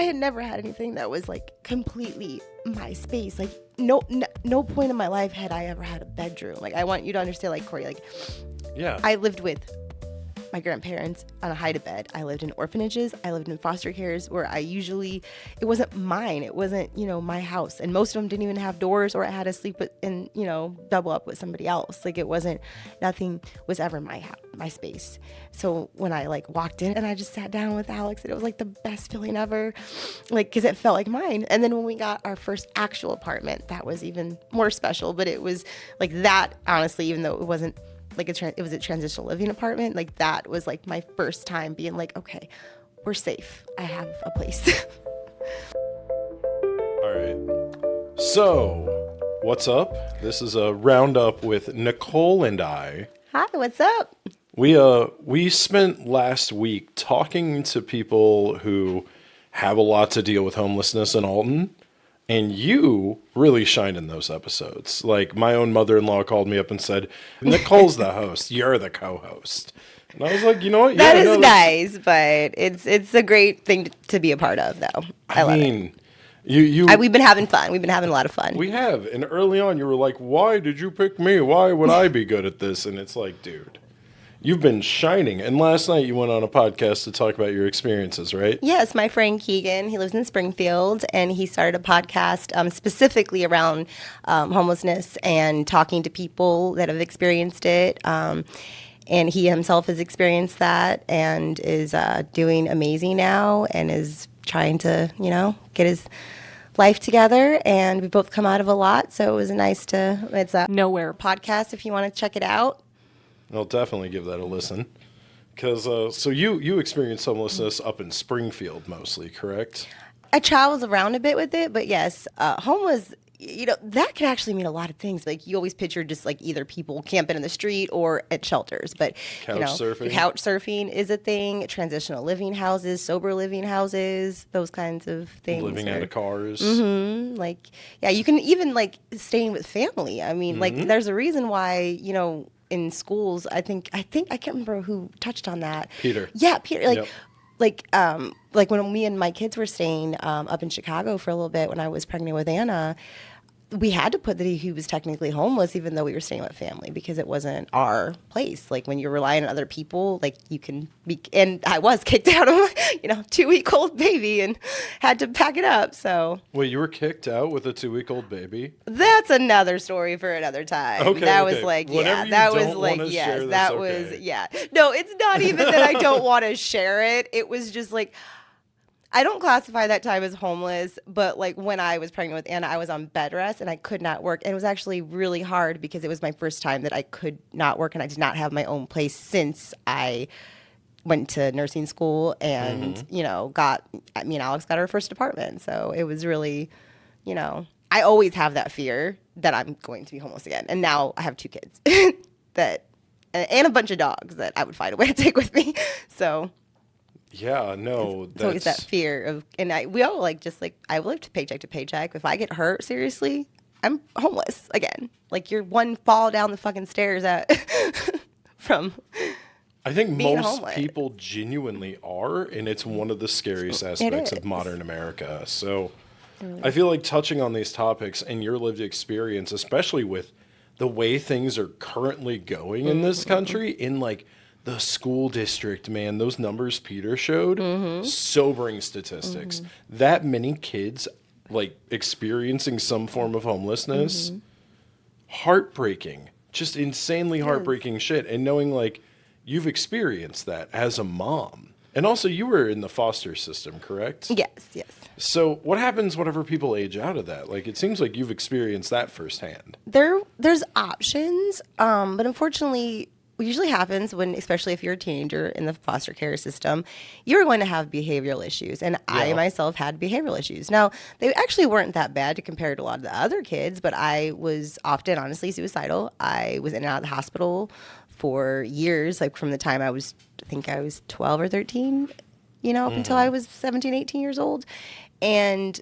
had never had anything that was like completely my space. Like no point in my life had I ever had a bedroom. Like I want you to understand, like Corey, like I lived with my grandparents on a hide-a-bed. I lived in orphanages. I lived in foster cares where it wasn't mine. It wasn't, my house. And most of them didn't even have doors, or I had to sleep in, double up with somebody else. Like nothing was ever my space. So when I like walked in and I just sat down with Alex, and it was like the best feeling ever, like, cause it felt like mine. And then when we got our first actual apartment, that was even more special, but it was like that, honestly, even though it wasn't like it was a transitional living apartment. Like that was like my first time being like, okay, we're safe. I have a place. All right. So, what's up? This is a roundup with Nicole and I. Hi, what's up? We spent last week talking to people who have a lot to deal with homelessness in Alton. And you really shine in those episodes. Like, my own mother-in-law called me up and said, Nicole's the host, you're the co-host. And I was like, you know what? That is nice, but it's a great thing to be a part of, though. I love it. We've been having fun. We've been having a lot of fun. We have. And early on, you were like, why did you pick me? Why would I be good at this? And it's like, dude, you've been shining. And last night you went on a podcast to talk about your experiences, right? Yes, my friend Keegan, he lives in Springfield, and he started a podcast specifically around homelessness and talking to people that have experienced it. And he himself has experienced that and is doing amazing now and is trying to, get his life together. And we both come out of a lot, so it was it's a Nowhere podcast if you want to check it out. I'll definitely give that a listen. Because, so you experienced homelessness up in Springfield mostly, correct? I traveled around a bit with it, but yes, homeless, that can actually mean a lot of things. Like, you always picture just like either people camping in the street or at shelters. But, couch surfing is a thing. Transitional living houses, sober living houses, those kinds of things. Living out of cars. Mm-hmm. Like, yeah, you can even like staying with family. I mean, like, there's a reason why, in schools, I think I can't remember who touched on that. Peter. Yeah, Peter. Like when me and my kids were staying up in Chicago for a little bit when I was pregnant with Anna, we had to put that he was technically homeless, even though we were staying with family, because it wasn't our place. Like, when you're relying on other people, like, you can be, and I was kicked out of, 2-week-old baby and had to pack it up. So wait, you were kicked out with a 2-week-old baby? That's another story for another time. Okay, that okay. was like, Whatever yeah, that you was don't like, wanna yes, share, that that's was, okay. yeah. No, it's not even that I don't want to share it. It was just like, I don't classify that time as homeless, but like when I was pregnant with Anna, I was on bed rest and I could not work. And it was actually really hard because it was my first time that I could not work and I did not have my own place since I went to nursing school and, me and Alex got our first apartment. So it was really, I always have that fear that I'm going to be homeless again. And now I have 2 kids and a bunch of dogs that I would find a way to take with me. So. Yeah, no. It's always that fear of, and we all I lived paycheck to paycheck. If I get hurt, seriously, I'm homeless again. Like, you're one fall down the fucking stairs from I think being most homeless. people genuinely are, and it's one of the scariest aspects of modern America. So I feel like touching on these topics and your lived experience, especially with the way things are currently going in this country, in like the school district, man, those numbers Peter showed, sobering statistics. That many kids, like, experiencing some form of homelessness, heartbreaking, just insanely heartbreaking shit. And knowing, like, you've experienced that as a mom. And also, you were in the foster system, correct? Yes. So what happens whenever people age out of that? Like, it seems like you've experienced that firsthand. There's options, but unfortunately, what usually happens when, especially if you're a teenager in the foster care system, you're going to have behavioral issues. And I myself had behavioral issues. Now, they actually weren't that bad to compare to a lot of the other kids, but I was often, honestly, suicidal. I was in and out of the hospital for years, like from the time I was 12 or 13, up until I was 17, 18 years old. And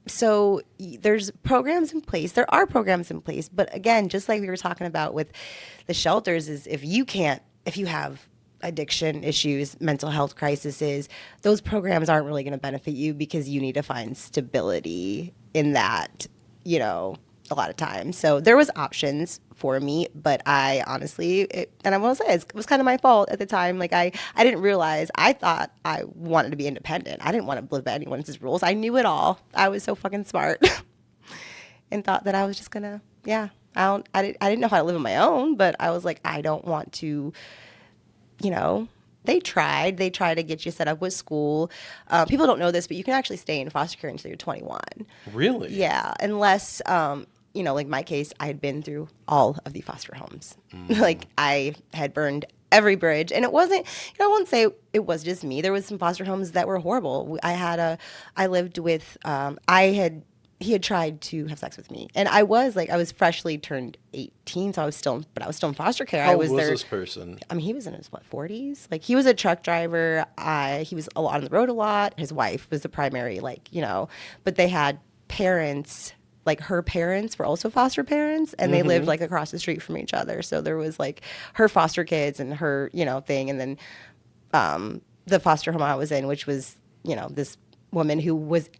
so there's programs in place. There are programs in place. But again, just like we were talking about with the shelters, is if you have addiction issues, mental health crises, those programs aren't really going to benefit you because you need to find stability in that, a lot of times. So there was options for me, but I honestly, and I will say it was kind of my fault at the time. Like I didn't realize, I thought I wanted to be independent. I didn't want to live by anyone's rules. I knew it all. I was so fucking smart and thought that I was just gonna, I didn't know how to live on my own, but I was like, I don't want to, they tried to get you set up with school. People don't know this, but you can actually stay in foster care until you're 21. Really? Yeah. Unless, like my case, I had been through all of the foster homes. Like I had burned every bridge, and it wasn't, I won't say it was just me. There was some foster homes that were horrible. I lived with, he had tried to have sex with me, and I was freshly turned 18, so I was still in foster care. How old was this person? I mean, he was in his 40s. Like, he was a truck driver. He was on the road a lot. His wife was the primary, but they had parents. Like, her parents were also foster parents, and they lived across the street from each other. So there was her foster kids and her thing, and then the foster home I was in, which was this woman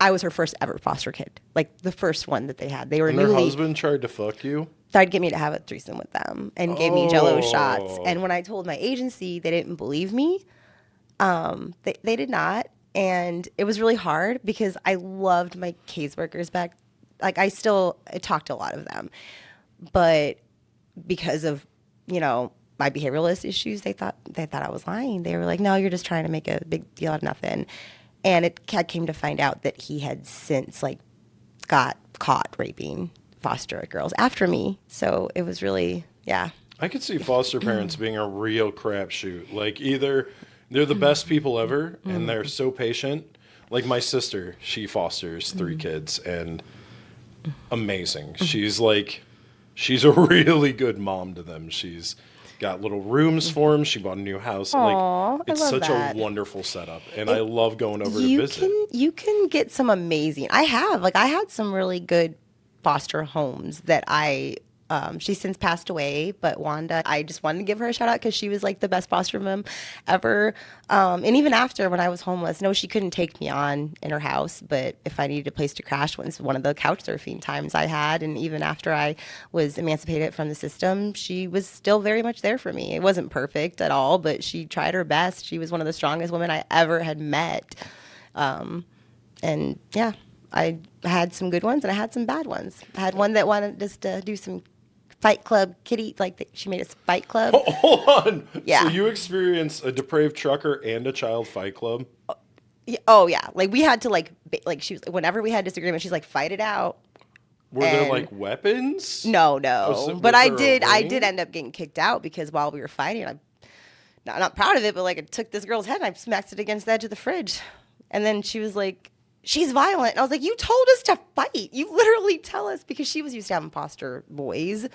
I was her first ever foster kid, the first one that they had. They were and their husband tried to fuck you? Tried to get me to have a threesome with them and gave me Jell-O shots. And when I told my agency, they didn't believe me. They did not, and it was really hard because I loved my caseworkers back. I talked to a lot of them, but because of my behavioralist issues, they thought I was lying. They were like, "No, you're just trying to make a big deal out of nothing." And I came to find out that he had since got caught raping foster girls after me. So it was really, I could see foster parents being a real crapshoot. Either they're the best people ever and they're so patient. Like my sister, she fosters 3 kids and amazing. She's a really good mom to them. She's got little rooms for them. She bought a new house. Aww, it's such a wonderful setup, and I love going over to visit. You can get some amazing. I had some really good foster homes that she's since passed away, but Wanda, I just wanted to give her a shout out because she was the best foster mom ever. And even after, when I was homeless, no, she couldn't take me on in her house, but if I needed a place to crash, was one of the couch surfing times I had. And even after I was emancipated from the system, she was still very much there for me. It wasn't perfect at all, but she tried her best. She was one of the strongest women I ever had met. And yeah, I had some good ones and I had some bad ones. I had one that wanted just to do some Fight Club kitty, she made us Fight Club. Hold on. Yeah. So you experienced a depraved trucker and a child Fight Club? Oh yeah. We had to she was, whenever we had disagreement, she's fight it out. Were there weapons? No. But I did end up getting kicked out because while we were fighting, I'm not proud of it, but I took this girl's head and I smacked it against the edge of the fridge. And then she was like, "She's violent." And I was like, "You told us to fight. You literally tell us," because she was used to having foster boys.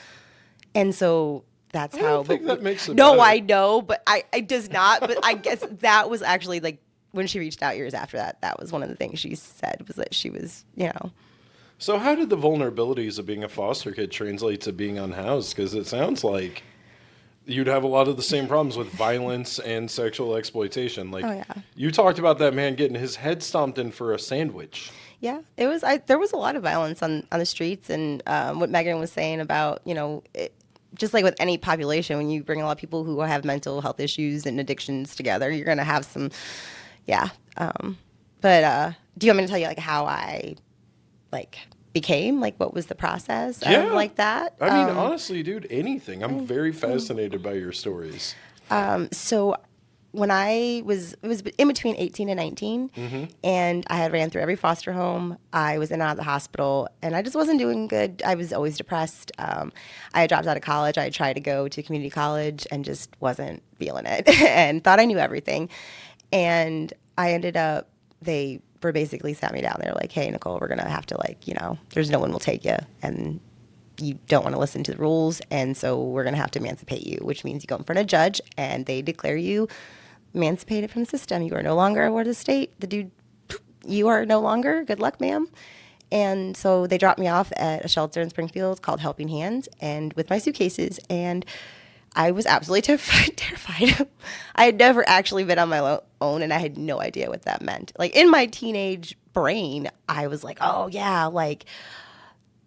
And so that's how. I don't think that makes it No, better. I know, but it does not. But I guess that was actually when she reached out years after that, that was one of the things she said was that she was, So how did the vulnerabilities of being a foster kid translate to being unhoused? Because it sounds like you'd have a lot of the same problems with violence and sexual exploitation. You talked about that man getting his head stomped in for a sandwich. Yeah, it was. There was a lot of violence on the streets, and what Megan was saying about, just like with any population, when you bring a lot of people who have mental health issues and addictions together, you're going to have some, But do you want me to tell you how I became, what was the process of that? I mean, honestly, dude, anything. I'm very fascinated by your stories. So when it was in between 18 and 19, and I had ran through every foster home. I was in and out of the hospital, and I just wasn't doing good. I was always depressed. I had dropped out of college. I had tried to go to community college and just wasn't feeling it and thought I knew everything. And I ended up, they were basically sat me down. They're like, "Hey, Nicole, we're going to have to there's no one will take you. And you don't want to listen to the rules. And so we're going to have to emancipate you," which means you go in front of a judge and they declare you emancipated from the system. You are no longer a ward of the state. The dude, you are no longer. Good luck, ma'am. And so they dropped me off at a shelter in Springfield called Helping Hands, and with my suitcases. And I was absolutely terrified. I had never actually been on my own, and I had no idea what that meant. Like, in my teenage brain, I was like, oh, yeah, like,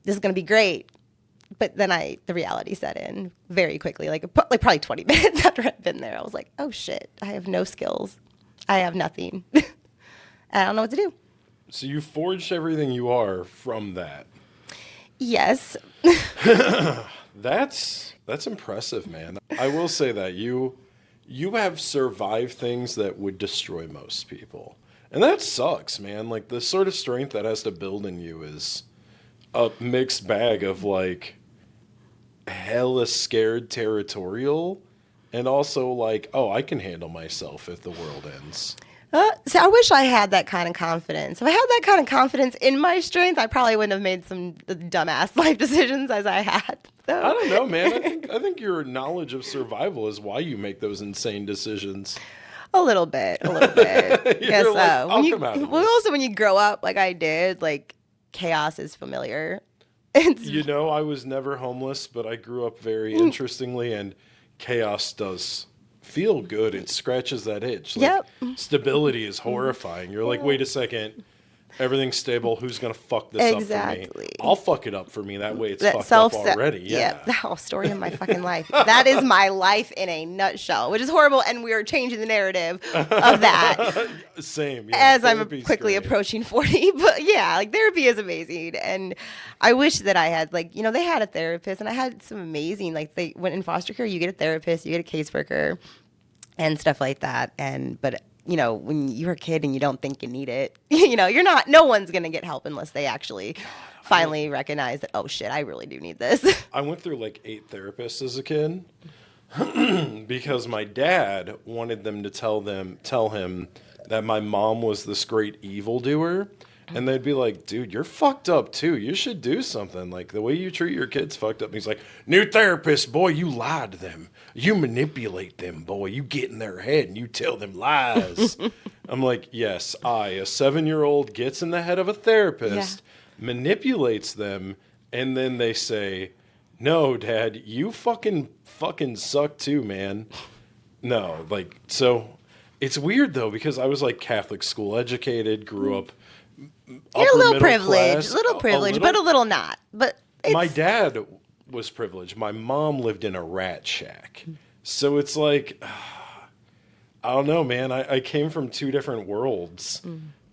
this is going to be great. But then the reality set in very quickly, like probably 20 minutes after I'd been there. I was like, oh, shit, I have no skills. I have nothing. I don't know what to do. So you forged everything you are from that. Yes. That's impressive, man. I will say that you have survived things that would destroy most people. And that sucks, man. Like, the sort of strength that has to build in you is a mixed bag of, like, hella scared territorial and also, like, oh, I can handle myself if the world ends. So I wish I had that kind of confidence. If I had that kind of confidence in my strength, I probably wouldn't have made some dumbass life decisions as I had. So. I don't know, man. I think your knowledge of survival is why you make those insane decisions. A little bit. Yes. Like, I'll come out of this. Well, also when you grow up like I did, like, chaos is familiar. You know, I was never homeless, but I grew up very interestingly, and chaos does feel good. It scratches that itch. Like, yep. Stability is horrifying. You're like, wait a second. Everything's stable. Who's going to fuck this up for me? I'll fuck it up for me. That way it's fucked up already. Yeah. Oh, story of my fucking life. That is my life in a nutshell, which is horrible. And we are changing the narrative of that. Same. Yeah, as I'm quickly approaching 40. But yeah, like, therapy is amazing. And I wish that I had, like, you know, they had a therapist, and I had some amazing, like, they went in foster care, you get a therapist, you get a caseworker and stuff like that. But you know, when you're a kid and you don't think you need it, you know, no one's going to get help unless they actually finally recognize that, oh shit, I really do need this. I went through like 8 therapists as a kid because my dad wanted them to tell him that my mom was this great evildoer. And they'd be like, dude, you're fucked up too. You should do something. Like, the way you treat your kids fucked up. And he's like, new therapist, boy, you lie to them. You manipulate them, boy. You get in their head and you tell them lies. I'm like, yes, a 7-year-old gets in the head of a therapist, manipulates them, and then they say, no, Dad, you fucking suck too, man. No, like, so it's weird though, because I was like Catholic school educated, grew up. You're a little privileged, but a little not. But my dad was privileged. My mom lived in a rat shack. So it's like, I don't know, man. I came from 2 different worlds,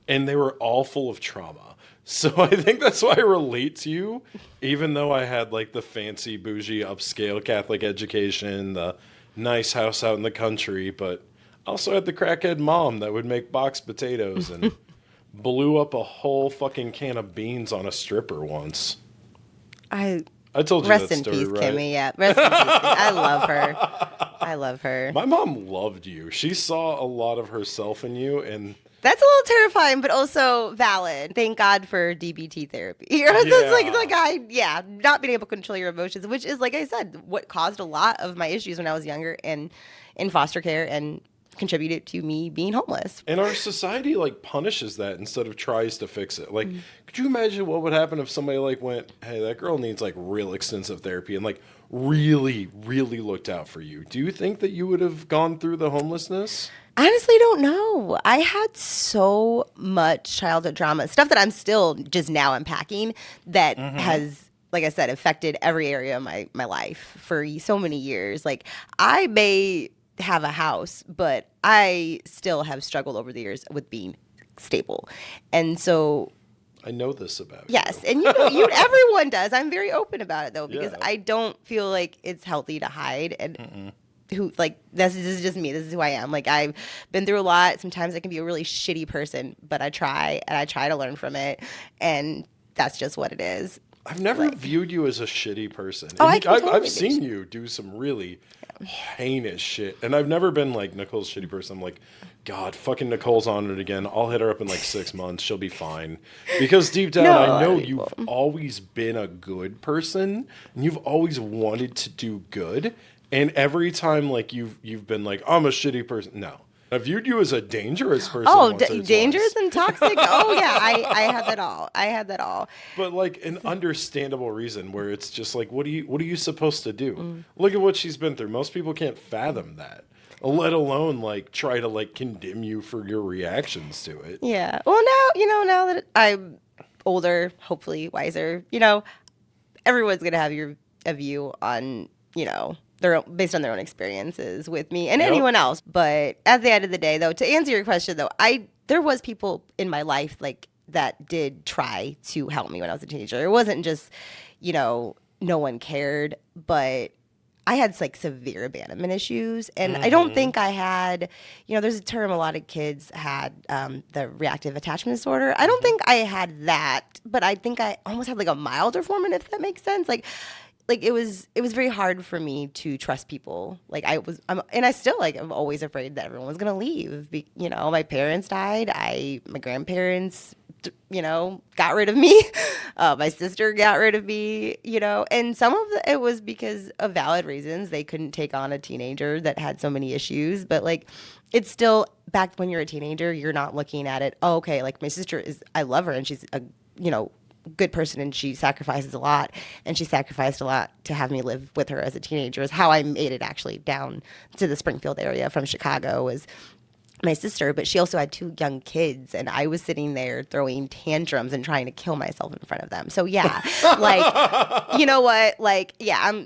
and they were all full of trauma. So I think that's why I relate to you, even though I had like the fancy, bougie, upscale Catholic education, the nice house out in the country, but also had the crackhead mom that would make boxed potatoes and blew up a whole fucking can of beans on a stripper once. I told you rest that in story, peace, right? Kimmy. Yeah, rest in peace. I love her. My mom loved you. She saw a lot of herself in you, and that's a little terrifying, but also valid. Thank God for DBT therapy. It's not being able to control your emotions, which is, like I said, what caused a lot of my issues when I was younger and in foster care, and contributed to me being homeless. And our society like punishes that instead of tries to fix it. Like, could you imagine what would happen if somebody like went, hey, that girl needs like real extensive therapy, and like really, really looked out for you? Do you think that you would have gone through the homelessness? Honestly, don't know. I had so much childhood trauma, stuff that I'm still just now unpacking, that has, like I said, affected every area of my life for so many years. Like, I may have a house, but I still have struggled over the years with being stable. And so I know this about yes, you. and everyone does. I'm very open about it though, because I don't feel like it's healthy to hide. And this is just me. This is who I am. Like, I've been through a lot. Sometimes I can be a really shitty person, but I try to learn from it, and that's just what it is. I've never viewed you as a shitty person. Oh, I've seen you do some really heinous shit, and I've never been like, Nicole's a shitty person. I'm like, God, fucking Nicole's on it again. I'll hit her up in like 6 months. She'll be fine. Because deep down, I know you've always been a good person, and you've always wanted to do good. And every time like you've been like, I'm a shitty person. No, I viewed you as a dangerous person. Oh, dangerous and toxic. Oh yeah, I had that all. But like an understandable reason where it's just like, what are you supposed to do? Look at what she's been through. Most people can't fathom that, let alone like try to like condemn you for your reactions to it. Yeah. Well, now that I'm older, hopefully wiser, everyone's gonna have a view on based on their own experiences with me and anyone else. But at the end of the day, though, to answer your question, though, there was people in my life like that did try to help me when I was a teenager. It wasn't just, no one cared, but I had like severe abandonment issues, and I don't think I had, there's a term a lot of kids had, the reactive attachment disorder. I don't think I had that, but I think I almost had like a milder form, if that makes sense. Like it was very hard for me to trust people. Like and I still I'm always afraid that everyone was gonna leave. My parents died. My grandparents, got rid of me. My sister got rid of me. And some of it was because of valid reasons. They couldn't take on a teenager that had so many issues. But like, it's still back when you're a teenager, you're not looking at it. Oh, okay, like my sister I love her, and she's a good person, and she sacrifices a lot, and she sacrificed a lot to have me live with her as a teenager. Is how I made it actually down to the Springfield area from Chicago, was my sister, but she also had 2 young kids, and I was sitting there throwing tantrums and trying to kill myself in front of them. So yeah, like, you know what? Like, yeah,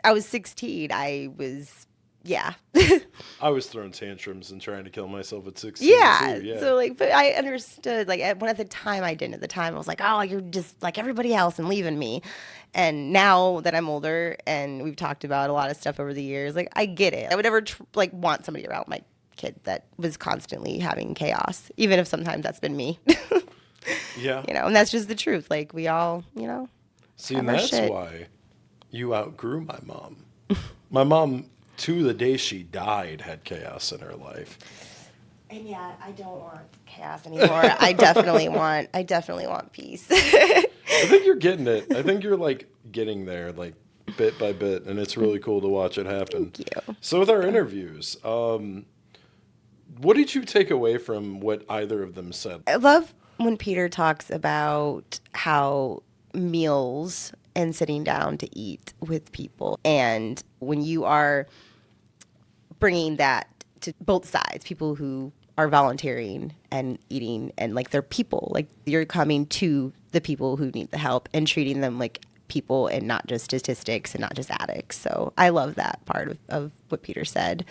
I was 16. I was throwing tantrums and trying to kill myself at 16. Yeah. Too, yeah. So like, but I understood, like, when at the time I didn't. At the time I was like, oh, you're just like everybody else and leaving me. And now that I'm older and we've talked about a lot of stuff over the years, like, I get it. I would never want somebody around my kid that was constantly having chaos, even if sometimes that's been me. Yeah. And that's just the truth. Like, we all, See, and that's why you outgrew my mom. My mom, to the day she died, had chaos in her life. And yeah, I don't want chaos anymore. I definitely want peace. I think you're getting it. I think you're like getting there, like bit by bit, and it's really cool to watch it happen. Thank you. So with our interviews, what did you take away from what either of them said? I love when Peter talks about how meals and sitting down to eat with people, and when you are bringing that to both sides, people who are volunteering and eating, and like they're people, like you're coming to the people who need the help and treating them like people and not just statistics and not just addicts. So I love that part of what Peter said.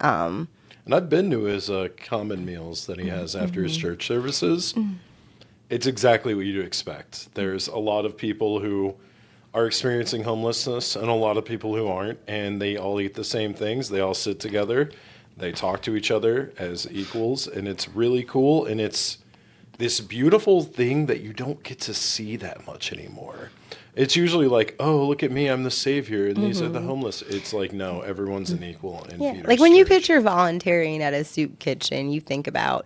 And I've been to his common meals that he has after his church services. It's exactly what you'd expect. There's a lot of people who are experiencing homelessness and a lot of people who aren't, and they all eat the same things. They all sit together. They talk to each other as equals, and it's really cool. And it's this beautiful thing that you don't get to see that much anymore. It's usually like, oh, look at me, I'm the savior, and these are the homeless. It's like, no, everyone's an equal in Peter's like when you church. picture volunteering at a soup kitchen, you think about,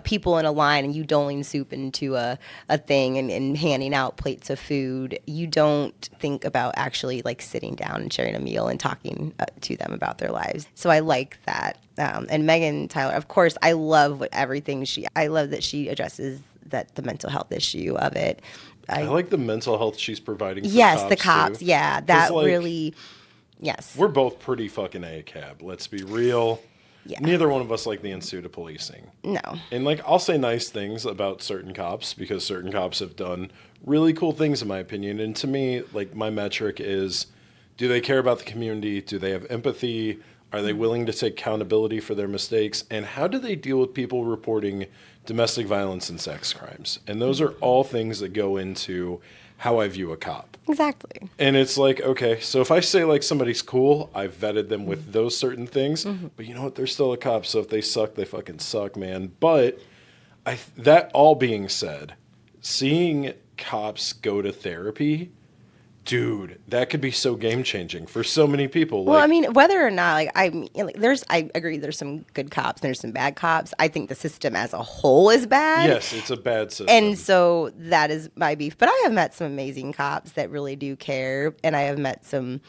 people in a line and you doling soup into a thing and handing out plates of food. You don't think about actually like sitting down and sharing a meal and talking to them about their lives. So I like that. And Megan Tyler, of course, I love I love that she addresses the mental health issue of it. I like the mental health she's providing for the cops. Too. Yeah, that really, yes. We're both pretty fucking ACAB. Let's be real. Yeah. Neither one of us like the institute of policing. No. And like, I'll say nice things about certain cops because certain cops have done really cool things in my opinion. And to me, like, my metric is, do they care about the community? Do they have empathy? Are they willing to take accountability for their mistakes? And how do they deal with people reporting domestic violence and sex crimes? And those are all things that go into how I view a cop. Exactly. And it's like, okay, so if I say like somebody's cool, I've vetted them with those certain things, but you know what? They're still a cop. So if they suck, they fucking suck, man. But that all being said, seeing cops go to therapy, dude, that could be so game changing for so many people. Well, I mean, whether or not, like, I agree, there's some good cops, and there's some bad cops. I think the system as a whole is bad. Yes, it's a bad system. And so that is my beef. But I have met some amazing cops that really do care, and I have met some,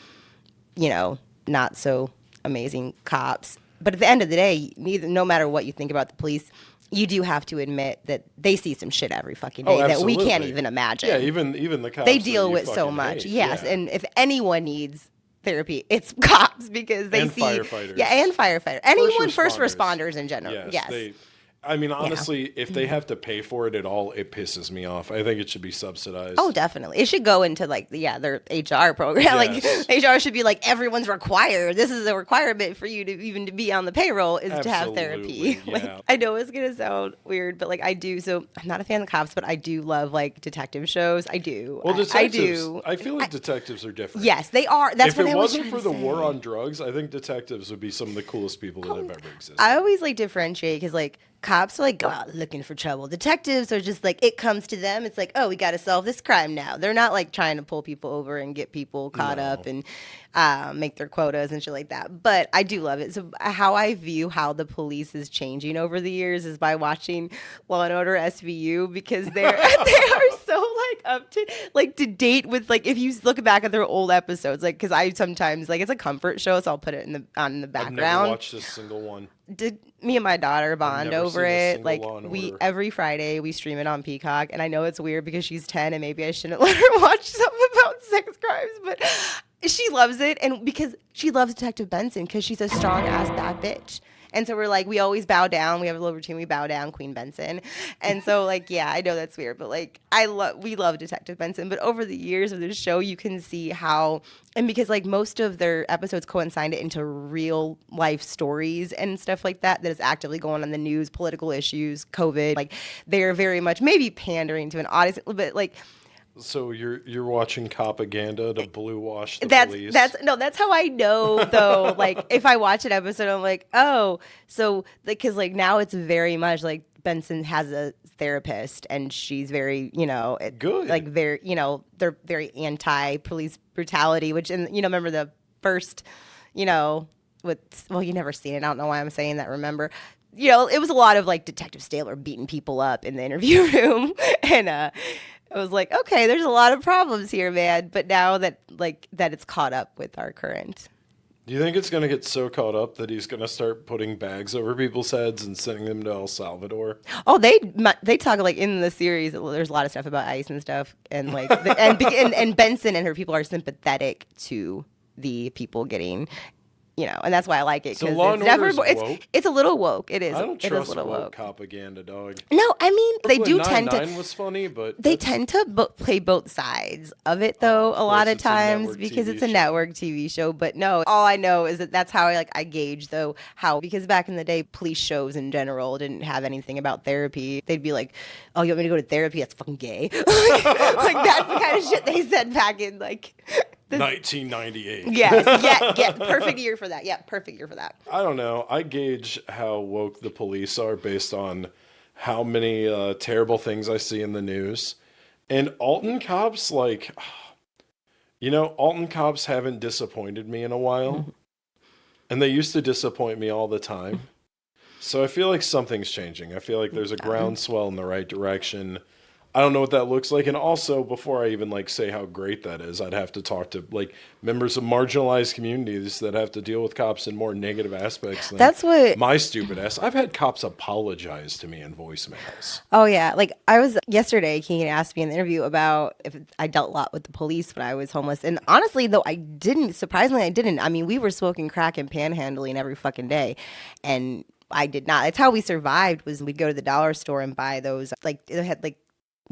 not so amazing cops. But at the end of the day, no matter what you think about the police, you do have to admit that they see some shit every fucking day that we can't even imagine. Yeah, even the cops. They deal with so much. Yes, yeah. And if anyone needs therapy, it's cops because they see firefighters. Yeah, and firefighters. Anyone, first responders in general. Yes. I mean, honestly, if they have to pay for it at all, it pisses me off. I think it should be subsidized. Oh, definitely. It should go into their HR program. Yes. Like HR should be like, everyone's required. This is a requirement for you to even to be on the payroll is to have therapy. Yeah. Like, I know it's gonna sound weird, but like I do. So I'm not a fan of the cops, but I do love like detective shows. I do. Well, detectives. I do. I feel like detectives are different. Yes, they are. That's if what it I wasn't for the war on drugs, I think detectives would be some of the coolest people that have ever existed. I always like differentiate because like. Cops are like, go out looking for trouble. Detectives are just like, it comes to them. It's like, oh, we got to solve this crime now. They're not like trying to pull people over and get people caught up and make their quotas and shit like that. But I do love it. So how I view how the police is changing over the years is by watching Law and Order SVU because they are so like up to date with like if you look back at their old episodes, like because I sometimes like it's a comfort show, so I'll put it on the background. I've never watched a single one. Did me and my daughter bond over it? Like we every Friday we stream it on Peacock, and I know it's weird because she's 10 and maybe I shouldn't let her watch something about sex crimes, but she loves it, and because she loves Detective Benson because she's a strong ass bad bitch. And so we're like, we always bow down. We have a little routine. We bow down, Queen Benson. And so, like, yeah, I know that's weird, but like, we love Detective Benson. But over the years of the show, you can see how, and because like most of their episodes coincide into real life stories and stuff like that is actively going on in the news, political issues, COVID. Like, they're very much maybe pandering to an audience, but like. So you're watching propaganda to blue wash the police? That's how I know though. Like if I watch an episode, I'm like, oh, so because like now it's very much like Benson has a therapist and she's very, good. Like very, they're very anti-police brutality, which remember the first, you never seen it. I don't know why I'm saying that. Remember. It was a lot of like Detective Staler beating people up in the interview room, and I was like, okay, there's a lot of problems here, man. But now that it's caught up with our current. Do you think it's going to get so caught up that he's going to start putting bags over people's heads and sending them to El Salvador? Oh, they talk like in the series. There's a lot of stuff about ICE and stuff, and like and Benson and her people are sympathetic to the people getting. And that's why I like it because it's a little woke. It is. I don't trust woke propaganda, dog. No, I mean they do tend to. 9 was funny, but they tend to play both sides of it though. A lot of times because it's a network TV show. But no, all I know is that's how I gauge though because back in the day, police shows in general didn't have anything about therapy. They'd be like, "Oh, you want me to go to therapy? That's fucking gay." Like that's the kind of shit they said back in 1998. Yes, yeah, perfect year for that. Yeah, perfect year for that. I don't know. I gauge how woke the police are based on how many terrible things I see in the news. And Alton cops, Alton cops haven't disappointed me in a while. Mm-hmm. And they used to disappoint me all the time. So I feel like something's changing. I feel like there's a groundswell in the right direction. I don't know what that looks like. And also, before I even say how great that is, I'd have to talk to members of marginalized communities that have to deal with cops in more negative aspects than that's what my stupid ass. I've had cops apologize to me in voicemails. Oh yeah. I was yesterday, Keegan asked me in the interview about if I dealt a lot with the police when I was homeless. And honestly, though, I didn't. Surprisingly, I didn't. I mean, we were smoking crack and panhandling every fucking day. And I did not. That's how we survived was we'd go to the dollar store and buy those, they had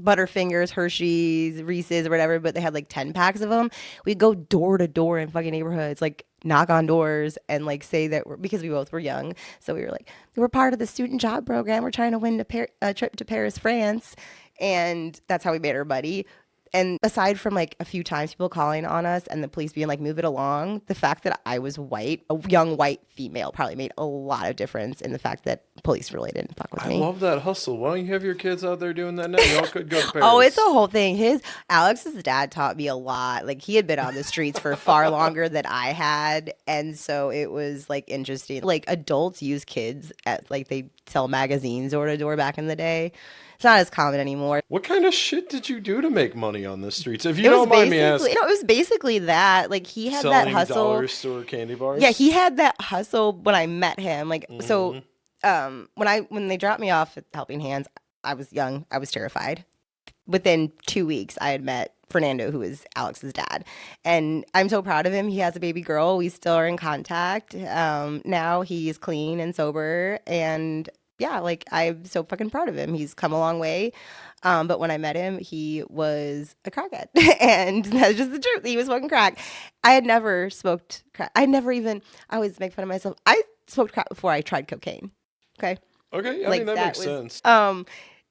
Butterfingers, Hershey's, Reese's, or whatever, but they had 10 packs of them. We'd go door to door in fucking neighborhoods, knock on doors and say that because we both were young. So we were we're part of the student job program. We're trying to win a trip to Paris, France. And that's how we made our buddy. And aside from a few times people calling on us and the police being move it along, the fact that I was white, a young white female, probably made a lot of difference in the fact that police really didn't fuck with me. I love that hustle. Why don't you have your kids out there doing that now? Y'all could go to Paris. Oh, it's a whole thing. Alex's dad taught me a lot. He had been on the streets for far longer than I had. And so it was interesting. Adults use kids at they sell magazines door to door back in the day. It's not as common anymore. What kind of shit did you do to make money on the streets? If you don't mind me asking. No, it was basically that. Like, he had selling that hustle. Dollar store candy bars? Yeah, he had that hustle when I met him. Like, so when they dropped me off at Helping Hands, I was young. I was terrified. Within 2 weeks, I had met Fernando, who is Alex's dad. And I'm so proud of him. He has a baby girl. We still are in contact. Now he's clean and sober. And yeah, like, I'm so fucking proud of him. He's come a long way. But when I met him, he was a crackhead. And that's just the truth. He was smoking crack. I had never smoked crack. I always make fun of myself. I smoked crack before I tried cocaine. Okay? Okay, I mean, that makes sense.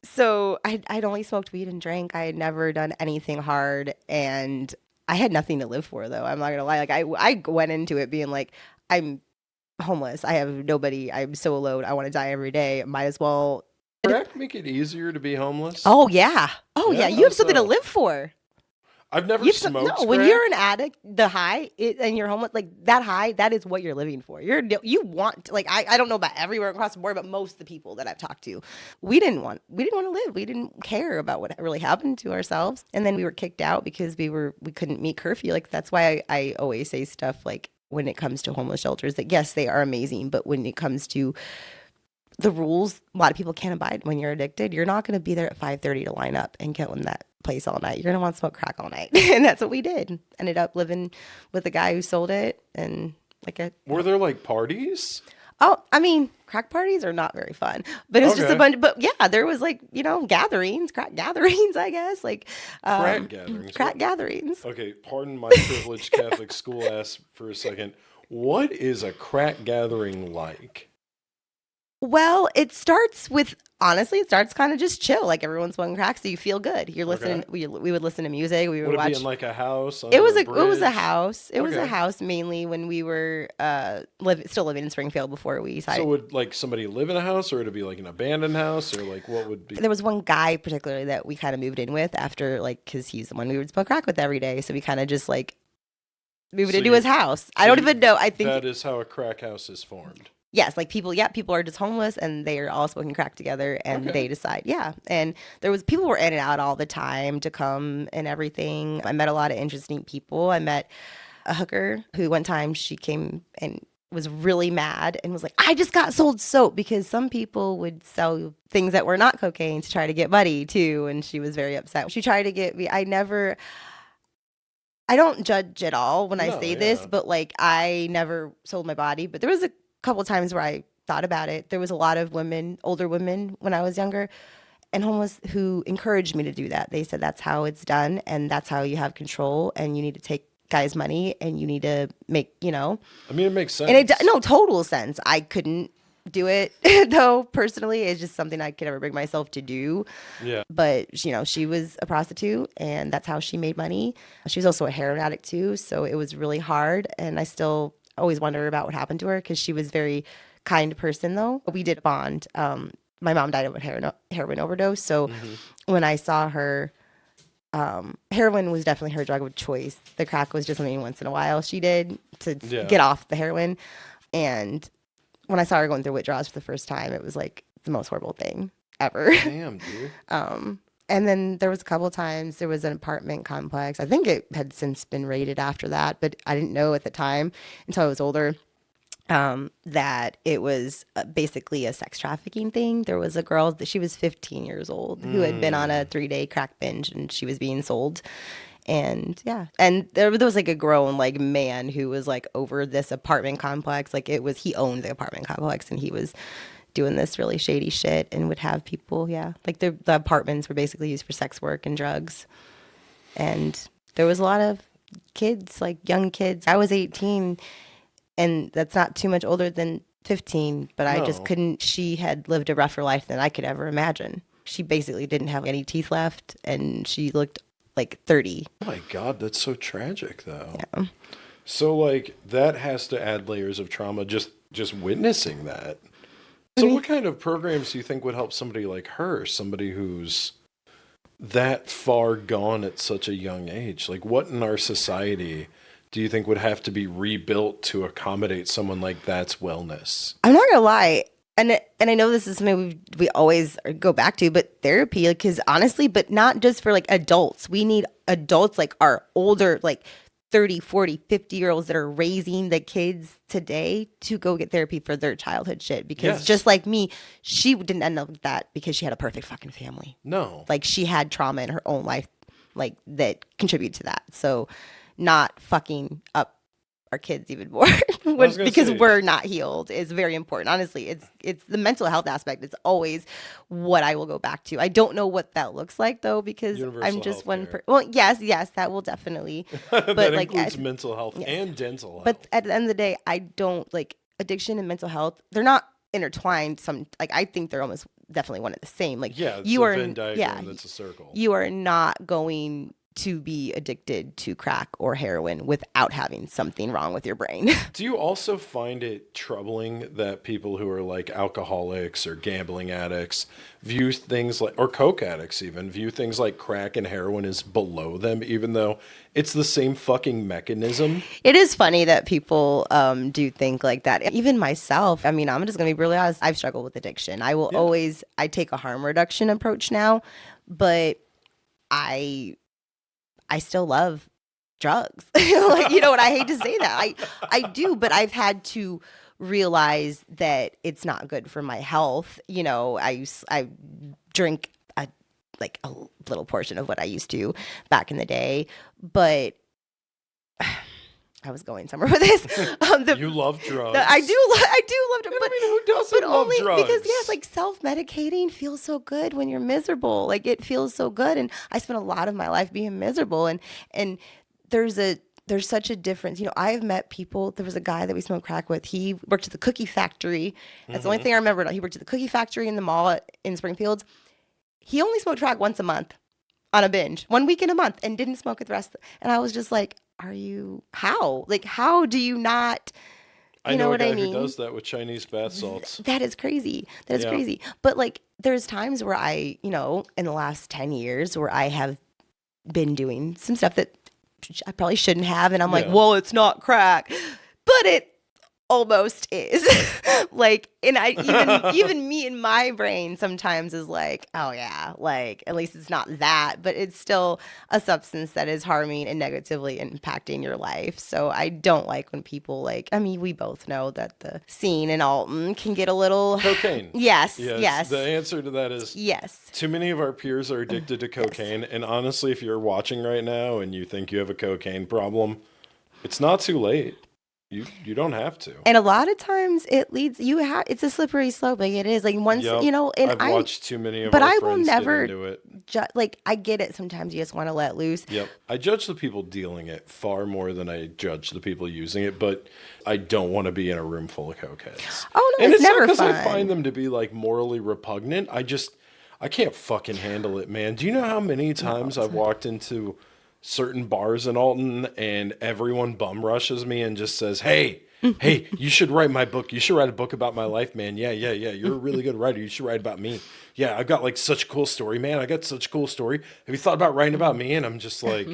So I'd only smoked weed and drank. I had never done anything hard, and I had nothing to live for, though. I'm not gonna lie. Like, I went into it being like, I'm homeless. I have nobody. I'm so alone. I want to die every day. Might as well. Crack make it easier to be homeless? Oh yeah. You have something to live for. I've never smoked crack. When you're an addict, the high and you're homeless, like that high, that is what you're living for. You want, like, I don't know about everywhere across the board, but most of the people that I've talked to, we didn't want to live. We didn't care about what really happened to ourselves. And then we were kicked out because we couldn't meet curfew. Like, that's why I always say stuff like, when it comes to homeless shelters, that yes, they are amazing, but when it comes to the rules, a lot of people can't abide. When you're addicted, you're not going to be there at 5:30 to line up and go in that place all night. You're going to want to smoke crack all night. And that's what we did. Ended up living with the guy who sold it. And were there like parties? Oh, I mean, crack parties are not very fun, but it was just a bunch. But yeah, there was like, gatherings, crack gatherings, I guess, like crack gatherings. Crack gatherings. Okay, pardon my privileged Catholic school ass for a second. What is a crack gathering like? Well, it starts kind of just chill. Like, everyone's smoking crack, so you feel good. You're listening. Okay. We would listen to music. We would watch. Would it be in like a house? It was a house. It was a house mainly when we were still living in Springfield before we decided. So would like somebody live in a house, or would it be like an abandoned house, or like what would be? There was one guy particularly that we kind of moved in with after, like, because he's the one we would smoke crack with every day. So we kind of just like moved into his house. I don't even know. I think that is how a crack house is formed. Yes, like people are just homeless and they are all smoking crack together, and they decide, and people were in and out all the time to come and everything. I met a lot of interesting people. I met a hooker who one time she came and was really mad and was like, I just got sold soap, because some people would sell things that were not cocaine to try to get money too, and she was very upset. She tried to get me. I don't judge at all when I say this, but like, I never sold my body, but there was a couple of times where I thought about it. There was a lot of older women when I was younger and homeless, who encouraged me to do that. They said that's how it's done, and that's how you have control, and you need to take guys' money, and you need to make, I mean, it makes sense. And total sense. I couldn't do it though, personally. It's just something I could never bring myself to do. Yeah. But she was a prostitute, and that's how she made money. She was also a heroin addict too, so it was really hard, and I still always wonder about what happened to her, because she was a very kind person, though. We did bond. My mom died of a heroin overdose, so when I saw her, heroin was definitely her drug of choice. The crack was just something once in a while she did to get off the heroin. And when I saw her going through withdrawals for the first time, it was like the most horrible thing ever. Damn, dude. And then there was a couple of times, there was an apartment complex. I think it had since been raided after that, but I didn't know at the time until I was older that it was basically a sex trafficking thing. There was a girl, she was 15 years old, who had been on a 3-day crack binge, and she was being sold. And and there was like a grown like man who was like over this apartment complex. Like, he owned the apartment complex, and he was doing this really shady shit and would have people, like the apartments were basically used for sex work and drugs. And there was a lot of kids, like young kids. I was 18, and that's not too much older than 15, but I just couldn't. She had lived a rougher life than I could ever imagine. She basically didn't have any teeth left, and she looked like 30. Oh my God, that's so tragic though. Yeah. So like, that has to add layers of trauma, just witnessing that. So what kind of programs do you think would help somebody like her, somebody who's that far gone at such a young age? Like, what in our society do you think would have to be rebuilt to accommodate someone like that's wellness? I'm not going to lie. and I know this is something we always go back to, but therapy, because honestly, but not just for like adults. We need adults like our older, like 30, 40, 50-year-olds that are raising the kids today to go get therapy for their childhood shit. Because just like me, she didn't end up with that because she had a perfect fucking family. No. Like she had trauma in her own life, like that contributed to that. So not fucking up our kids even more because we're not healed is very important. Honestly, it's the mental health aspect. It's always what I will go back to. I don't know what that looks like though, because I'm just one well, yes, that will definitely. But that like includes mental health and dental health. But at the end of the day, I don't like addiction and mental health. They're not intertwined. I think they're almost definitely one and the same. Like you are, that's a circle. You are not going to be addicted to crack or heroin without having something wrong with your brain. Do you also find it troubling that people who are like alcoholics or gambling addicts view things like, or coke addicts even, view things like crack and heroin as below them, even though it's the same fucking mechanism? It is funny that people do think like that. Even myself, I mean, I'm just going to be really honest. I've struggled with addiction. I will always, I take a harm reduction approach now, but I still love drugs. Like, you know what? I hate to say that. I do, but I've had to realize that it's not good for my health. You know, I drink a little portion of what I used to back in the day, but I was going somewhere with this. You love drugs. I do love drugs. But I mean, who doesn't love drugs? Because like self-medicating feels so good when you're miserable. Like it feels so good, and I spent a lot of my life being miserable. And there's such a difference. You know, I've met people. There was a guy that we smoked crack with. He worked at the cookie factory. That's the only thing I remember. He worked at the cookie factory in the mall in Springfield. He only smoked crack once a month on a binge, 1 week in a month, and didn't smoke it the rest. And I was just like, how do you not, I know what I mean? Who does that with Chinese bath salts. That is crazy. That is crazy. But like, there's times where I, you know, in the last 10 years where I have been doing some stuff that I probably shouldn't have. And I'm like, well, it's not crack, but it almost is. Like, and even me in my brain sometimes is like, oh yeah, like at least it's not that, but it's still a substance that is harming and negatively impacting your life. So I don't like when people like, I mean, we both know that the scene in Alton can get a little cocaine. Yes. The answer to that is yes. Too many of our peers are addicted to cocaine. Yes. And honestly, if you're watching right now and you think you have a cocaine problem, it's not too late. You don't have to. And a lot of times it leads it's a slippery slope. Like it is like once, you know, and I've watched too many of our friends get into it. Like I get it. Sometimes you just want to let loose. Yep. I judge the people dealing it far more than I judge the people using it, but I don't want to be in a room full of cokeheads. Oh no, and it's never not because fun. I find them to be like morally repugnant. I can't fucking handle it, man. Do you know how many times I've walked into certain bars in Alton and everyone bum rushes me and just says, hey, you should write my book. You should write a book about my life, man. Yeah. You're a really good writer. You should write about me. Yeah, I've got like such a cool story, man. I got such a cool story. Have you thought about writing about me? And I'm just like,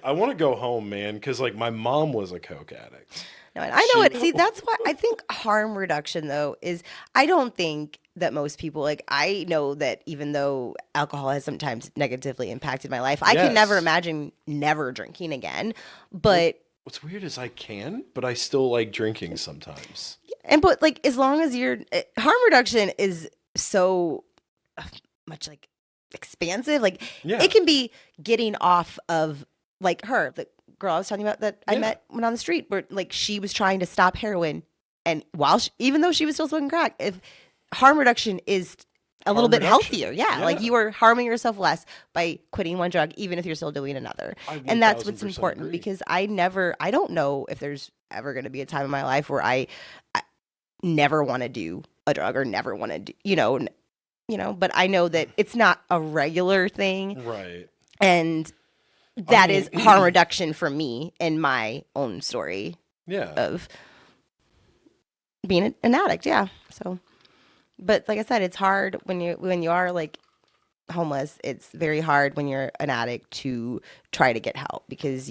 I want to go home, man. Cause like my mom was a coke addict. No, and I know it. See, that's why I think harm reduction though is, I don't think that most people, like, I know that even though alcohol has sometimes negatively impacted my life, I can never imagine never drinking again. But what's weird is I can, but I still like drinking sometimes. But like, as long as harm reduction is so much like expansive, like it can be getting off of like the girl I was talking about that I met when on the street, where like she was trying to stop heroin, and even though she was still smoking crack, if harm reduction is a little bit healthier. Yeah. Like you are harming yourself less by quitting one drug, even if you're still doing another. And that's what's important because I don't know if there's ever going to be a time in my life where I never want to do a drug or never want to do, you know, but I know that it's not a regular thing. Right. And that is harm reduction for me in my own story. Yeah. Of being an addict. Yeah. So. But like I said, it's hard when you are like homeless. It's very hard when you're an addict to try to get help because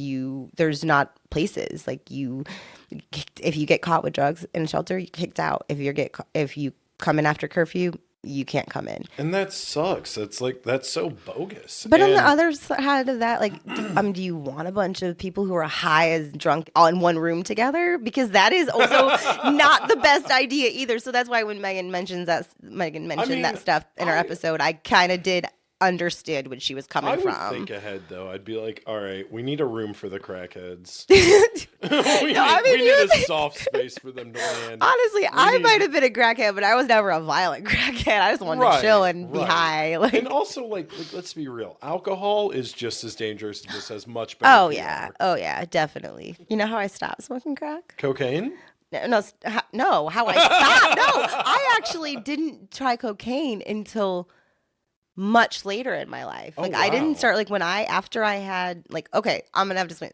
there's not places like if you get caught with drugs in a shelter, you're kicked out. If you come in after curfew, you can't come in. And that sucks. That's so bogus. But on the other side of that, like, do you want a bunch of people who are high as drunk all in one room together? Because that is also not the best idea either. So that's why when Megan mentioned that stuff in our episode, I kind of did understood what she was coming from. I would think ahead, though. I'd be like, all right, we need a room for the crackheads. we need a soft space for them to land. Honestly, I might have been a crackhead, but I was never a violent crackhead. I just wanted to chill and be high. Like, and also, like, let's be real. Alcohol is just as dangerous. It just has much better. Oh, yeah. Oh, yeah, definitely. You know how I stopped smoking crack? Cocaine? No, how I stopped? No, I actually didn't try cocaine until much later in my life. Like, wow. I didn't start, like, after I had, like, okay, I'm going to have to explain.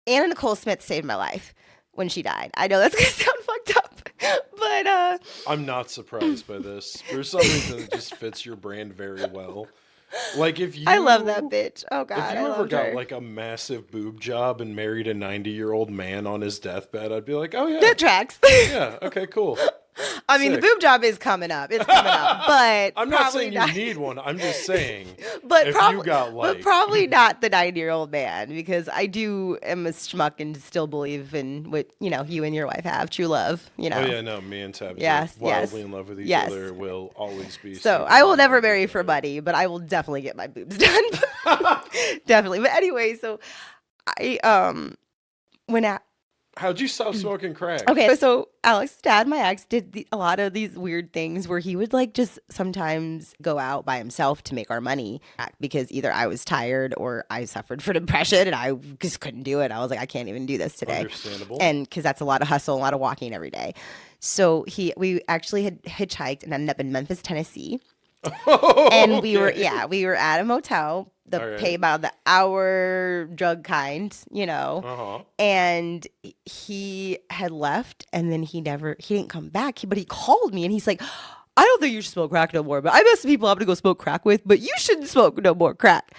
Anna Nicole Smith saved my life when she died. I know that's going to sound fucked up, but I'm not surprised by this. For some reason, it just fits your brand very well. Like, I love that bitch. Oh, God, if you ever got, like, a massive boob job and married a 90-year-old man on his deathbed, I'd be like, oh, yeah. That tracks. Yeah, okay, cool. I mean, the boob job is coming up. It's coming up, but I'm not saying you need one. I'm just saying, but if you got like, but probably not the 90-year-old man, because I am a schmuck and still believe in what you and your wife have, true love. Oh yeah, no, me and Tabs are wildly in love with each other. Will always be. So I will never marry for money, but I will definitely get my boobs done. Definitely. But anyway, so I How'd you stop smoking crack? Okay, so Alex's dad, my ex, did a lot of these weird things where he would like just sometimes go out by himself to make our money back, because either I was tired or I suffered from depression and I just couldn't do it. I was like, I can't even do this today. Understandable. And because that's a lot of hustle, a lot of walking every day. So we actually had hitchhiked and ended up in Memphis, Tennessee. And we were at a motel, pay about the hour drug kind, and he had left, and then he didn't come back, but he called me and he's like, I don't think you should smoke crack no more, but I met some people I'm gonna go smoke crack with, but you shouldn't smoke no more crack.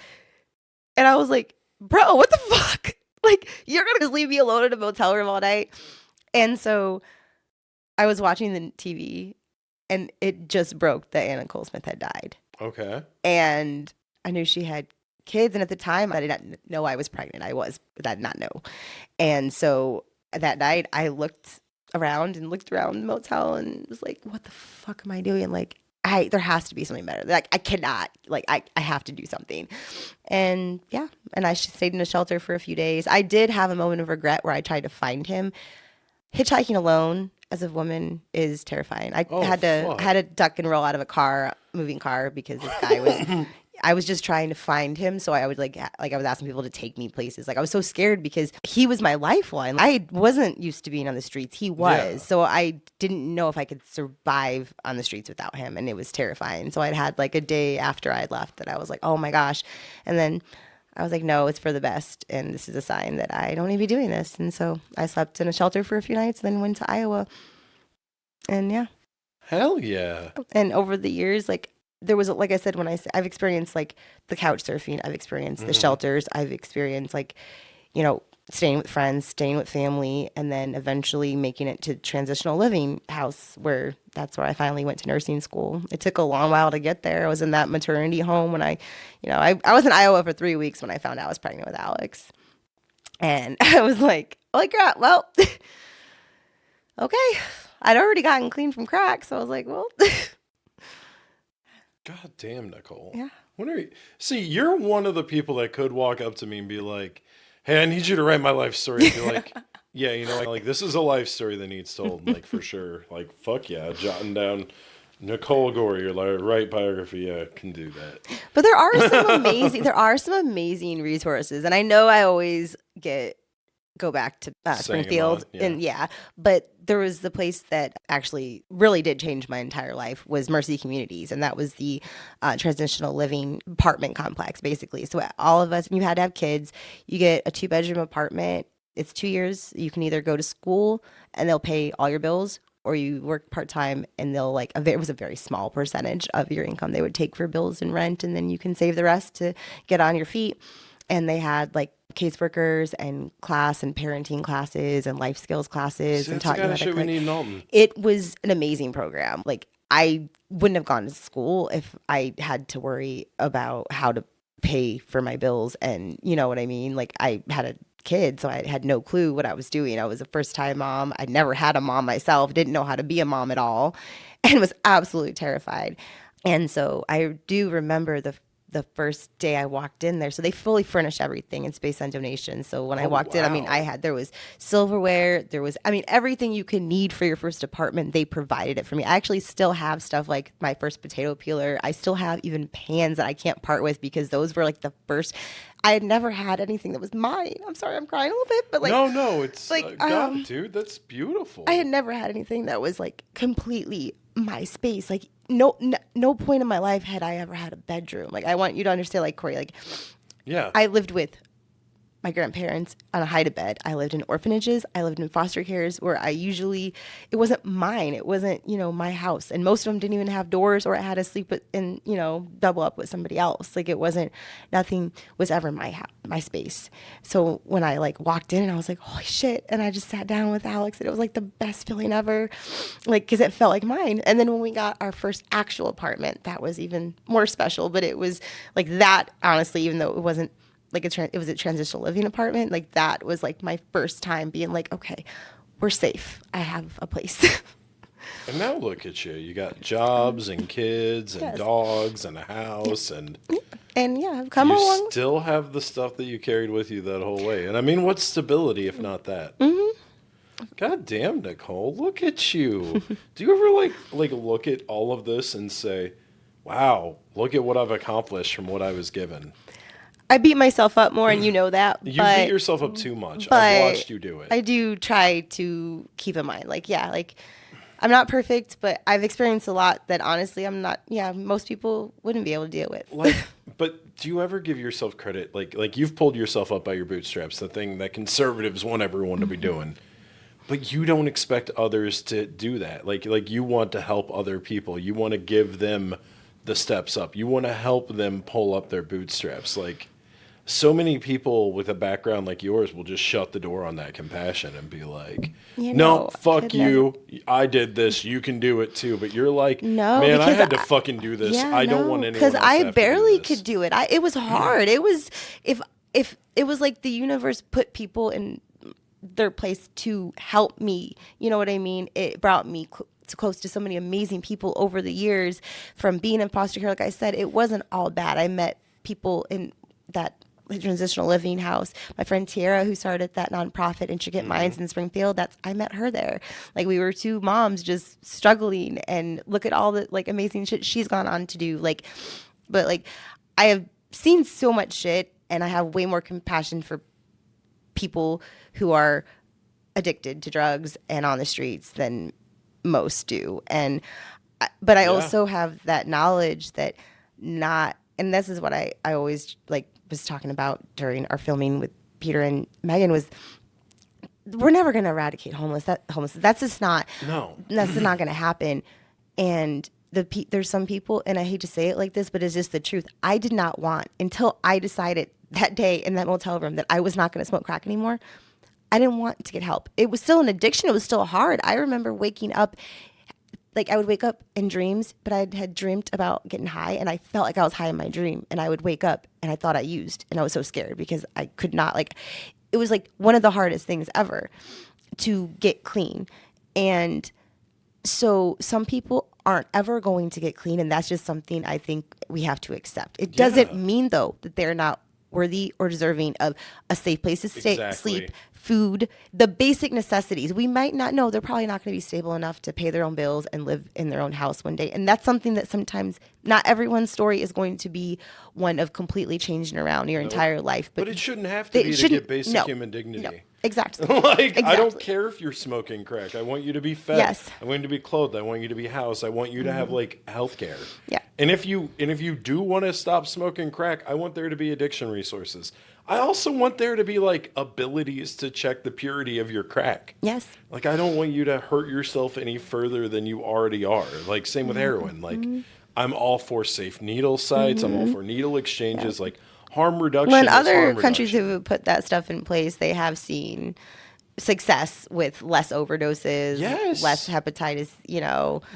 And I was like, bro, what the fuck? Like, you're gonna just leave me alone in a motel room all night? And so I was watching the TV, and it just broke that Anna Nicole Smith had died. Okay. And I knew she had kids. And at the time, I did not know I was pregnant. I did not know. And so that night, I looked around the motel and was like, what the fuck am I doing? Like, there has to be something better. Like, I cannot. Like, I have to do something. And yeah. And I stayed in a shelter for a few days. I did have a moment of regret where I tried to find him. Hitchhiking alone as a woman is terrifying. I had to duck and roll out of a moving car, because this guy was. I was just trying to find him, so I would I was asking people to take me places. Like, I was so scared because he was my lifeline. I wasn't used to being on the streets. He was, so I didn't know if I could survive on the streets without him, and it was terrifying. So I'd had like a day after I'd left that I was like, oh my gosh, and then I was like, no, it's for the best, and this is a sign that I don't need to be doing this. And so I slept in a shelter for a few nights, then went to Iowa, and yeah. Hell yeah. And over the years, like, there was, like I said, I've experienced like the couch surfing, I've experienced the shelters, I've experienced like, staying with friends, staying with family, and then eventually making it to transitional living house, that's where I finally went to nursing school. It took a long while to get there. I was in that maternity home when I was in Iowa for 3 weeks when I found out I was pregnant with Alex. And I was like, holy crap, well, okay. I'd already gotten clean from crack, so I was like, well. God damn, Nicole. Yeah. You're one of the people that could walk up to me and be like, hey, I need you to write my life story. And be like, yeah, like, this is a life story that needs told, like, for sure. Like, fuck yeah, jotting down Nicole Gore, your right biography. Yeah, can do that. But there are some amazing resources. And I know I always go back to Springfield, but there was the place that actually really did change my entire life was Mercy Communities, and that was the transitional living apartment complex, basically. So all of us, you had to have kids, you get a 2-bedroom apartment. It's 2 years. You can either go to school and they'll pay all your bills, or you work part-time and they'll it was a very small percentage of your income they would take for bills and rent, and then you can save the rest to get on your feet. And they had like caseworkers and class and parenting classes and life skills classes. See, and that's the taught you kind how of to shit we cook. need in Alton. It was an amazing program. Like, I wouldn't have gone to school if I had to worry about how to pay for my bills. And you know what I mean? Like, I had a kid, so I had no clue what I was doing. I was a first-time mom. I'd never had a mom myself, didn't know how to be a mom at all, and was absolutely terrified. And so I do remember the first day I walked in there. So they fully furnish everything. It's based on donations. So when I walked in, I mean, there was silverware, everything you could need for your first apartment. They provided it for me. I actually still have stuff like my first potato peeler. I still have even pans that I can't part with because those were like the first. I had never had anything that was mine. I'm sorry, I'm crying a little bit, but like, no, it's like, God, dude, that's beautiful. I had never had anything that was like completely my space. Like, no point in my life had I ever had a bedroom. Like, I want you to understand, like, Corey, like, I lived with my grandparents on a hide-a-bed. I lived in orphanages. I lived in foster cares where it wasn't mine. It wasn't, my house. And most of them didn't even have doors, or I had to sleep double up with somebody else. Like, nothing was ever my space. So when I like walked in and I was like, holy shit. And I just sat down with Alex and it was like the best feeling ever. Like, cause it felt like mine. And then when we got our first actual apartment, that was even more special, but it was like that, honestly, even though it wasn't, like it was a transitional living apartment. Like, that was like my first time being like, okay, we're safe. I have a place. And now look at you. You got jobs and kids and dogs and a house and I've come along. You still have the stuff that you carried with you that whole way. And I mean, what's stability if not that? Mm-hmm. God damn, Nicole, look at you. Do you ever like look at all of this and say, wow, look at what I've accomplished from what I was given? I beat myself up more, and you know that. You beat yourself up too much. I've watched you do it. I do try to keep in mind, I'm not perfect, but I've experienced a lot that honestly I'm not. Yeah, most people wouldn't be able to deal with. But do you ever give yourself credit? Like you've pulled yourself up by your bootstraps, the thing that conservatives want everyone to be doing. But you don't expect others to do that. Like you want to help other people. You want to give them the steps up. You want to help them pull up their bootstraps. Like, so many people with a background like yours will just shut the door on that compassion and be like, no, fuck you. I did this. You can do it too. But you're like, no, man, I had to fucking do this. I don't want anyone else to have to do this. Because I barely could do it. It was hard. It was, if it was like the universe put people in their place to help me. You know what I mean? It brought me close to so many amazing people over the years from being in foster care. Like I said, it wasn't all bad. I met people in that transitional living house. My friend Tiara, who started that nonprofit Intricate Minds in Springfield, I met her there. Like, we were two moms just struggling, and look at all the like amazing shit she's gone on to do. But I have seen so much shit, and I have way more compassion for people who are addicted to drugs and on the streets than most do. But I also have that knowledge that and this is what I always was talking about during our filming with Peter and Megan, was we're never going to eradicate homelessness. That's just not, that's not going to happen. And there's some people, and I hate to say it like this, but it's just the truth. I did not want, until I decided that day in that motel room that I was not going to smoke crack anymore, I didn't want to get help. It was still an addiction. It was still hard. I remember waking up, I would wake up in dreams, but I had dreamt about getting high, and I felt like I was high in my dream, and I would wake up and I thought I used, and I was so scared because I could not, it was one of the hardest things ever to get clean. And so some people aren't ever going to get clean, and that's just something I think we have to accept. It doesn't mean, though, that they're not worthy or deserving of a safe place to stay, sleep, food, the basic necessities. We might not know, they're probably not going to be stable enough to pay their own bills and live in their own house one day. And that's something that sometimes not everyone's story is going to be one of completely changing around your entire life. But it shouldn't have to be to get basic human dignity. No. Exactly. I don't care if you're smoking crack. I want you to be fed. Yes. I want you to be clothed. I want you to be housed. I want you to have health care. Yeah. And if you do want to stop smoking crack, I want there to be addiction resources. I also want there to be abilities to check the purity of your crack. Yes. I don't want you to hurt yourself any further than you already are. Same with heroin. I'm all for safe needle sites. I'm all for needle exchanges. harm reduction. When other countries have put that stuff in place, they have seen success with less overdoses, less hepatitis,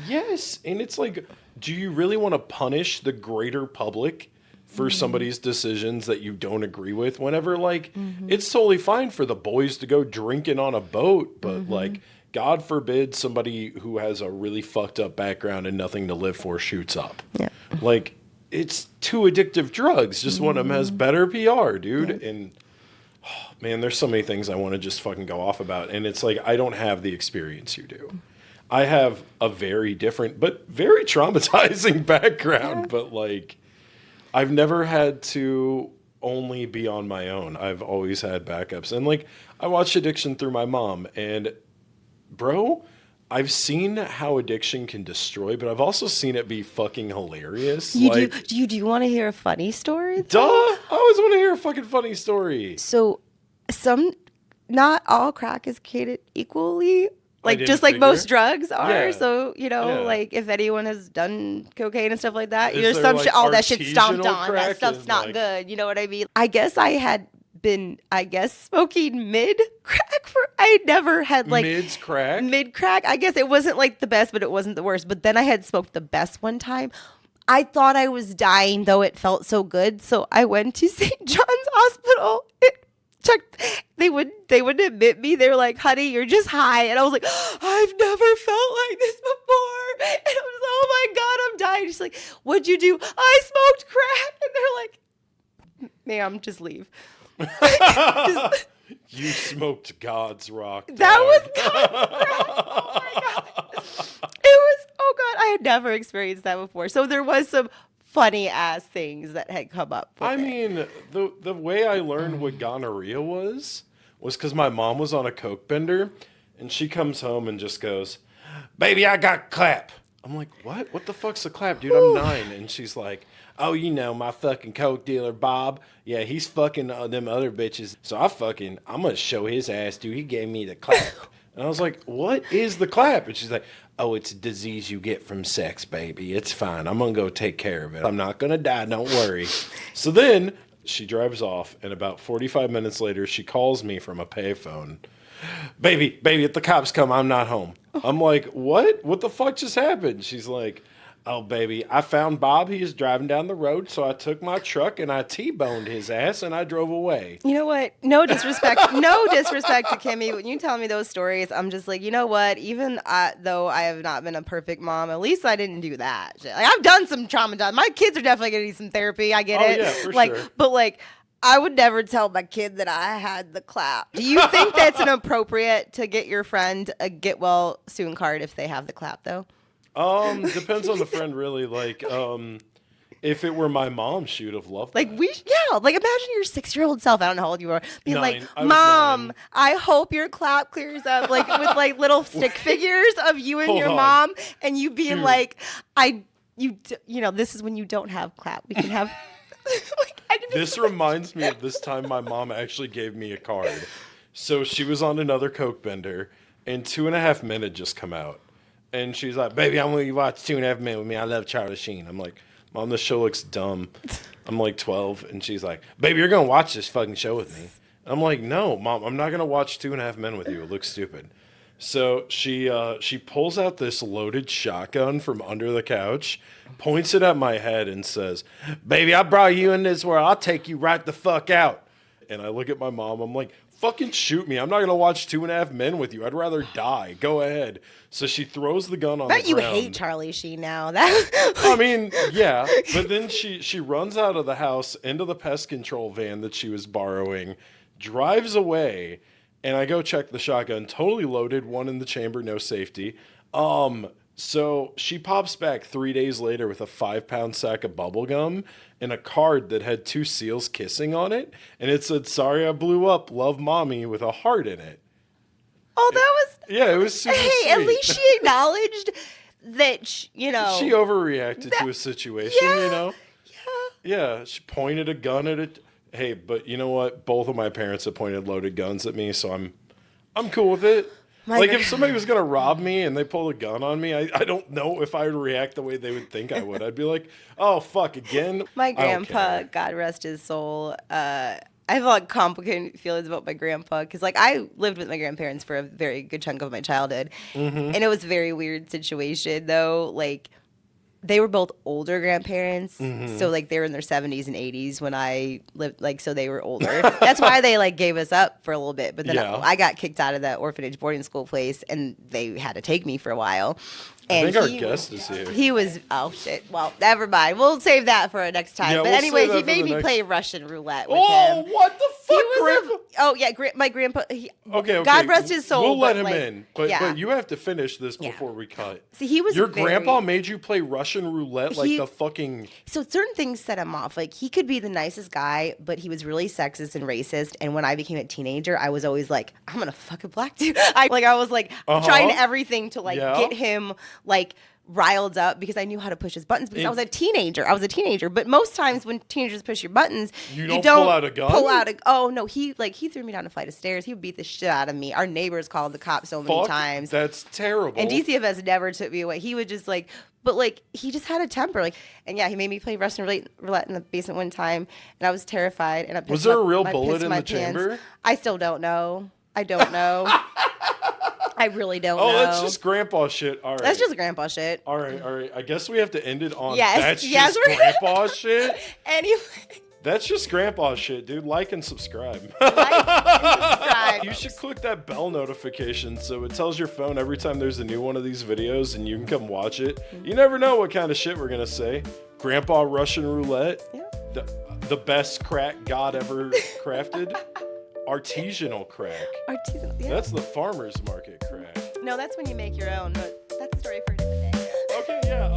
Yes. And it's like, do you really want to punish the greater public for somebody's decisions that you don't agree with? Whenever, like, it's totally fine for the boys to go drinking on a boat, but like, God forbid somebody who has a really fucked up background and nothing to live for shoots up. Yeah. Like, it's two addictive drugs. Just one of them has better PR, dude. Yeah. And man, there's so many things I want to just fucking go off about. And it's like, I don't have the experience you do. I have a very different, but very traumatizing background. Yeah. But like, I've never had to only be on my own. I've always had backups. And like, I watched addiction through my mom. And bro, I've seen how addiction can destroy, but I've also seen it be fucking hilarious. Do you want to hear a funny story? Duh! I always want to hear a fucking funny story. So, not all crack is created equally. Like, just like most drugs are. Yeah. So, like, if anyone has done cocaine and stuff like that, there's some shit, all that shit's stomped on. That stuff's not good. You know what I mean? I guess I had been, smoking mid crack I never had like mid crack. I guess it wasn't like the best, but it wasn't the worst. But then I had smoked the best one time. I thought I was dying, though it felt so good. So I went to St. John's Hospital. Checked. They wouldn't admit me. They were like, "Honey, you're just high," and I was like, "I've never felt like this before." And I was, "Oh my God, I'm dying." She's like, "What'd you do?" "I smoked crack," and they're like, "Ma'am, just leave." You smoked God's rock. That was God's rock. Oh my God. It was, oh God, I had never experienced that before. So there was some funny ass things that had come up. I mean, the way I learned what gonorrhea was because my mom was on a coke bender and she comes home and just goes, "Baby, I got clap." I'm like, "What? What the fuck's a clap, dude? I'm 9. And she's like, "Oh, my fucking coke dealer, Bob. Yeah, he's fucking them other bitches. So I'm going to show his ass, dude. He gave me the clap." And I was like, "What is the clap?" And she's like, "Oh, it's a disease you get from sex, baby. It's fine. I'm going to go take care of it. I'm not going to die. Don't worry." So then she drives off, and about 45 minutes later, she calls me from a payphone. Baby, if the cops come, I'm not home." I'm like, "What? What the fuck just happened?" She's like, "Oh, baby, I found Bob. He was driving down the road, so I took my truck and I T-boned his ass and I drove away." You know what? No disrespect to Kimmy. When you tell me those stories, I'm just like, you know what? Even though I have not been a perfect mom, at least I didn't do that shit. Like, I've done some trauma. My kids are definitely going to need some therapy. I get it. Yeah, for sure. But I would never tell my kid that I had the clap. Do you think that's inappropriate to get your friend a get well soon card if they have the clap, though? Depends on the friend, really. If it were my mom, she would have loved that. Imagine your 6-year-old self. I don't know how old you were. Being 9. like, "Mom, I hope your clap clears up." Like with little stick figures of you and your mom, and you being like, "This is when you don't have clap. We can have." This reminds me of this time my mom actually gave me a card. So she was on another coke bender, and 2.5 Men had just come out. And she's like, "Baby, I'm going to watch 2.5 Men with me. I love Charlie Sheen." I'm like, "Mom, this show looks dumb." I'm like 12. And she's like, "Baby, you're going to watch this fucking show with me." I'm like, "No, Mom, I'm not going to watch 2.5 Men with you. It looks stupid." So she pulls out this loaded shotgun from under the couch, points it at my head and says, "Baby, I brought you in this world. I'll take you right the fuck out." And I look at my mom. I'm like, "Fucking shoot me. I'm not going to watch 2.5 Men with you. I'd rather die. Go ahead." So she throws the gun on the ground. You hate Charlie Sheen now. I mean, yeah. But then she runs out of the house into the pest control van that she was borrowing, drives away, and I go check the shotgun. Totally loaded, one in the chamber, no safety. So she pops back 3 days later with a 5-pound sack of bubble gum and a card that had 2 seals kissing on it. And it said, "Sorry I blew up. Love, Mommy," with a heart in it. Oh, that was... Yeah, it was super sweet. At least she acknowledged that, She overreacted to a situation, Yeah. Yeah, she pointed a gun at it. Hey, but you know what? Both of my parents have pointed loaded guns at me, so I'm cool with it. Like, if somebody was going to rob me and they pulled a gun on me, I don't know if I would react the way they would think I would. I'd be like, oh, fuck, again? My grandpa, God rest his soul, I have a lot of complicated feelings about my grandpa because, like, I lived with my grandparents for a very good chunk of my childhood. And it was a very weird situation, though. Like, they were both older grandparents. So, like, they were in their 70s and 80s when I lived, like, so they were older. That's why they, like, gave us up for a little bit. But then I got kicked out of that orphanage boarding school place, and they had to take me for a while. And I think our guest is here. He was, oh shit. Well, never mind. We'll save that for next time. Yeah, but we'll anyway, he save that made for the me next- play Russian roulette with him. Oh, what the fuck, Grandpa? My grandpa. Okay. God rest his soul. We'll let but, him like, in. But you have to finish this Yeah. before we cut. See, he was Your grandpa made you play Russian roulette like the fucking... So certain things set him off. Like, he could be the nicest guy, but he was really sexist and racist. And when I became a teenager, I was always like, I'm gonna fuck a black dude. I was like trying everything to like get him like riled up because I knew how to push his buttons because I was a teenager. But most times when teenagers push your buttons, you don't pull out a gun. Oh no, he threw me down a flight of stairs. He would beat the shit out of me. Our neighbors called the cops so many times. That's terrible. And DCFS never took me away. He would just like, but like he just had a temper. Like, and yeah, he made me play Russian roulette in the basement one time, and I was terrified. And was there a real bullet in the chamber? I still don't know. I don't know. I really don't know. Oh, that's just grandpa shit. All right. That's just grandpa shit. All right. I guess we have to end it on that's just grandpa shit. Anyway. That's just grandpa shit, dude. Like and subscribe. You should click that bell notification so it tells your phone every time there's a new one of these videos and you can come watch it. You never know what kind of shit we're going to say. Grandpa Russian roulette. Yeah. The best crack God ever crafted. Artisanal crack. Yeah. That's the farmer's market crack. No, that's when you make your own, but that's a story for a different day. Okay, yeah.